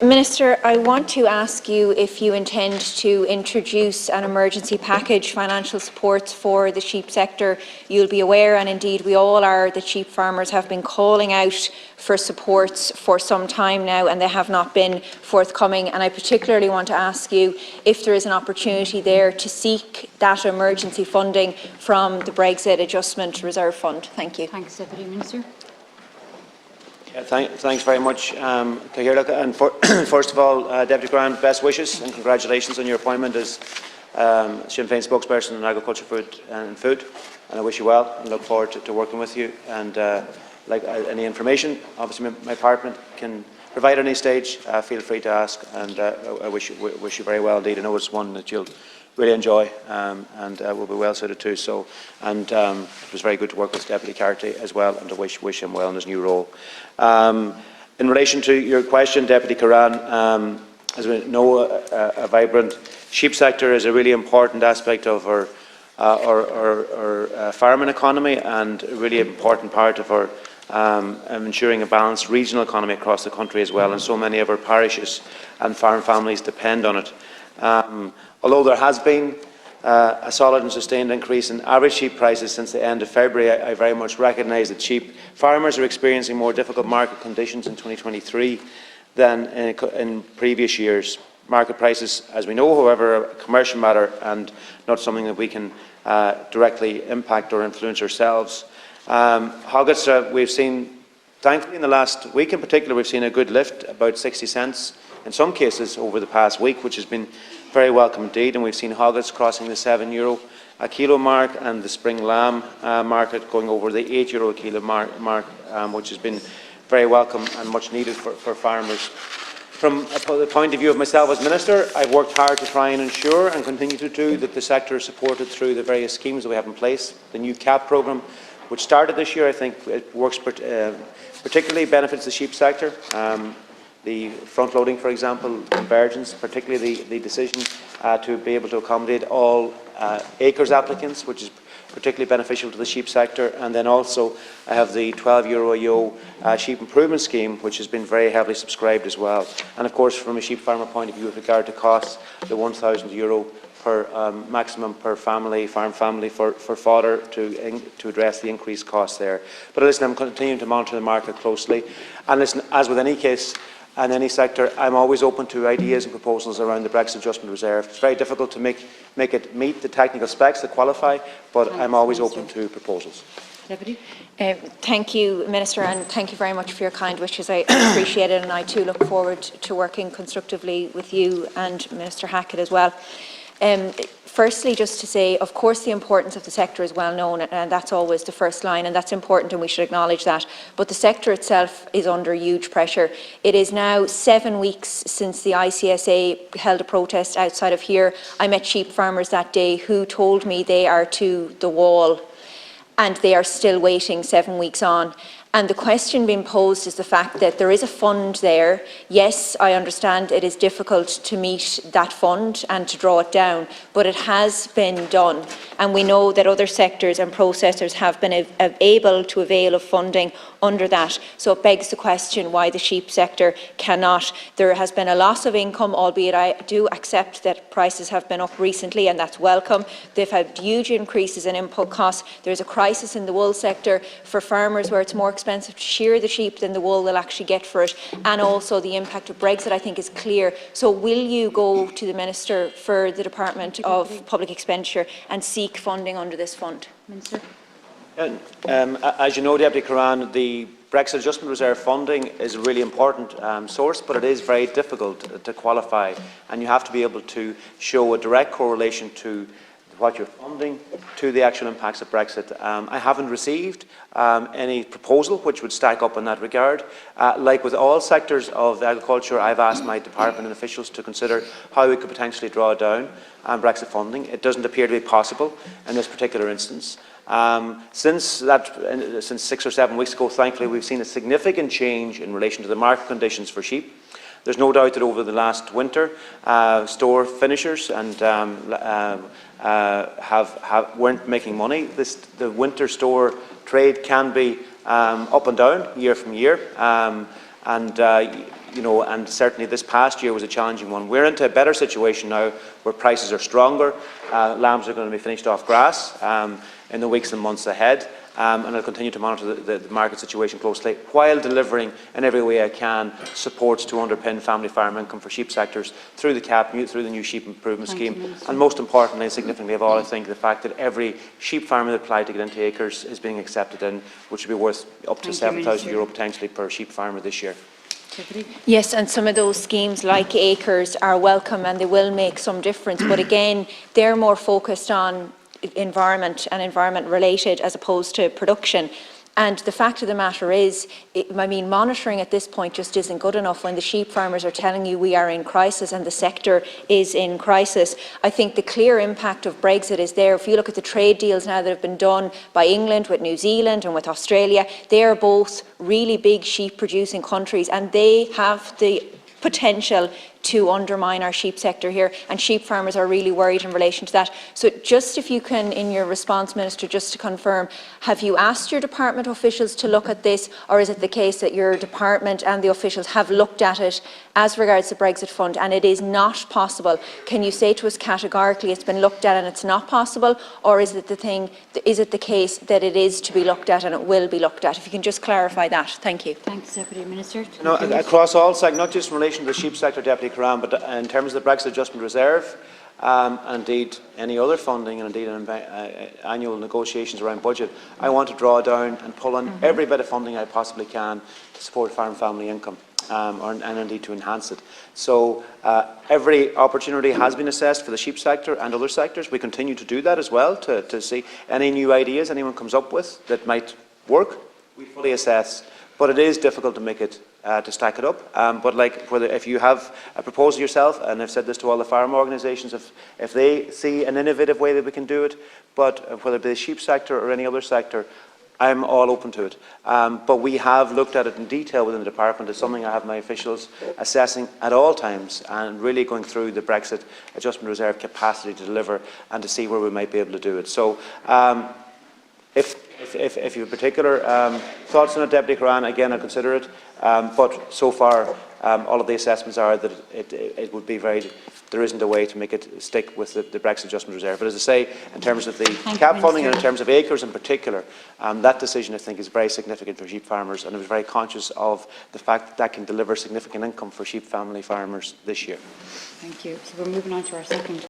Minister, I want to ask you if you intend to introduce an emergency package financial support for the sheep sector. You'll be aware, and indeed we all are, that sheep farmers have been calling out for supports for some time now and they have not been forthcoming. And I particularly want to ask you if there is an opportunity there to seek that emergency funding from the Brexit Adjustment Reserve Fund. Thank you. Thanks, Deputy Minister. Thanks very much, Claire. And first of all, Deputy Kerrane, best wishes and congratulations on your appointment as Sinn Féin spokesperson on agriculture, food and food. And I wish you well and look forward to working with you. And like any information, obviously my department can provide at any stage. Feel free to ask, and I wish you very well indeed. I know it's one that you'll really enjoy and will be well suited to. So, and it was very good to work with Deputy Kerrane as well, and to wish him well in his new role. In relation to your question, Deputy Kerrane, as we know, a vibrant sheep sector is a really important aspect of our farming economy and a really important part of our ensuring a balanced regional economy across the country as well, and so many of our parishes and farm families depend on it. Although there has been a solid and sustained increase in average sheep prices since the end of February, I very much recognise that sheep farmers are experiencing more difficult market conditions in 2023 than in previous years. Market prices, as we know, however, are a commercial matter and not something that we can directly impact or influence ourselves. Hoggets, we've seen, thankfully in the last week in particular, we've seen a good lift, about 60 cents in some cases over the past week, which has been very welcome indeed, and we've seen hoggets crossing the €7 a kilo mark and the spring lamb market going over the €8 a kilo mark, which has been very welcome and much needed for farmers. From the point of view of myself as Minister, I've worked hard to try and ensure and continue to do that the sector is supported through the various schemes that we have in place. The new CAP programme, which started this year, I think it works particularly benefits the sheep sector. The front-loading, for example, convergence, particularly the decision to be able to accommodate all acres applicants, which is particularly beneficial to the sheep sector. And then also I have the €12 a ewe sheep improvement scheme, which has been very heavily subscribed as well. And of course, from a sheep farmer point of view, with regard to costs, the €1,000 per maximum per family, farm family for fodder to address the increased costs there. But listen, I'm continuing to monitor the market closely. And listen, as with any case, and any sector, I'm always open to ideas and proposals around the Brexit Adjustment Reserve. It's very difficult to make it meet the technical specs that qualify, but I'm always open to proposals. Deputy. Thank you, Minister, and thank you very much for your kind wishes. I appreciate it, and I too look forward to working constructively with you and Minister Hackett as well. Firstly, just to say, of course, the importance of the sector is well known, and that's always the first line, and that's important, and we should acknowledge that. But the sector itself is under huge pressure. It is now 7 weeks since the ICSA held a protest outside of here. I met sheep farmers that day who told me they are to the wall, and they are still waiting 7 weeks on. And the question being posed is the fact that there is a fund there. Yes, I understand it is difficult to meet that fund and to draw it down, but it has been done. And we know that other sectors and processors have been able to avail of funding under that. So it begs the question why the sheep sector cannot. There has been a loss of income, albeit I do accept that prices have been up recently, and that's welcome. They've had huge increases in input costs. There's a crisis in the wool sector for farmers where it's more expensive to shear the sheep than the wool they'll actually get for it. And also the impact of Brexit, I think, is clear. So will you go to the Minister for the Department of Public Expenditure and seek funding under this fund? Minister. As you know, Deputy Kerrane, the Brexit Adjustment Reserve funding is a really important source, but it is very difficult to qualify, and you have to be able to show a direct correlation to what you're funding to the actual impacts of Brexit. I haven't received any proposal which would stack up in that regard. Like with all sectors of agriculture, I've asked my department and officials to consider how we could potentially draw down Brexit funding. It doesn't appear to be possible in this particular instance. Since 6 or 7 weeks ago, thankfully, we've seen a significant change in relation to the market conditions for sheep. There's no doubt that over the last winter, store finishers and weren't making money. The winter store trade can be up and down year from year. and and certainly this past year was a challenging one. We're into a better situation now where prices are stronger. Lambs are going to be finished off grass in the weeks and months ahead, and I'll continue to monitor the market situation closely while delivering in every way I can supports to underpin family farm income for sheep sectors through the CAP, through the new sheep improvement scheme, and most importantly and significantly of all, I think the fact that every sheep farmer that applied to get into acres is being accepted in, which will be worth up to €7,000 potentially per sheep farmer this year. Yes, and some of those schemes like acres are welcome and they will make some difference, but again they're more focused on environment and environment related as opposed to production. And the fact of the matter is, monitoring at this point just isn't good enough when the sheep farmers are telling you we are in crisis and the sector is in crisis. I think the clear impact of Brexit is there. If you look at the trade deals now that have been done by England with New Zealand and with Australia, they are both really big sheep producing countries and they have the potential to undermine our sheep sector here, and sheep farmers are really worried in relation to that. So just if you can, in your response, Minister, just to confirm, have you asked your department officials to look at this, or is it the case that your department and the officials have looked at it as regards the Brexit fund and it is not possible? Can you say to us categorically it's been looked at and it's not possible, or is it the case that it is to be looked at and it will be looked at? If you can just clarify that. Thank you. Thanks, Deputy Minister. No, across all sectors, not just in relation to the sheep sector, Deputy Kerrane, but in terms of the Brexit Adjustment Reserve, and indeed any other funding, and indeed annual negotiations around budget, I want to draw down and pull on every bit of funding I possibly can to support farm family income, and indeed to enhance it. So every opportunity has been assessed for the sheep sector and other sectors. We continue to do that as well, to see any new ideas anyone comes up with that might work. We fully assess, but it is difficult to make it to stack it up. But if you have a proposal yourself, and I've said this to all the farm organisations, if they see an innovative way that we can do it, but whether it be the sheep sector or any other sector, I'm all open to it. But we have looked at it in detail within the department. It's something I have my officials assessing at all times and really going through the Brexit Adjustment Reserve capacity to deliver and to see where we might be able to do it. So if you have particular thoughts on it, Deputy Kerrane, again, I'll consider it. But so far, all of the assessments are that it would be there isn't a way to make it stick with the Brexit Adjustment Reserve. But as I say, in terms of the CAP funding and in terms of acres in particular, that decision I think is very significant for sheep farmers, and I was very conscious of the fact that can deliver significant income for sheep family farmers this year. Thank you. So we're moving on to our second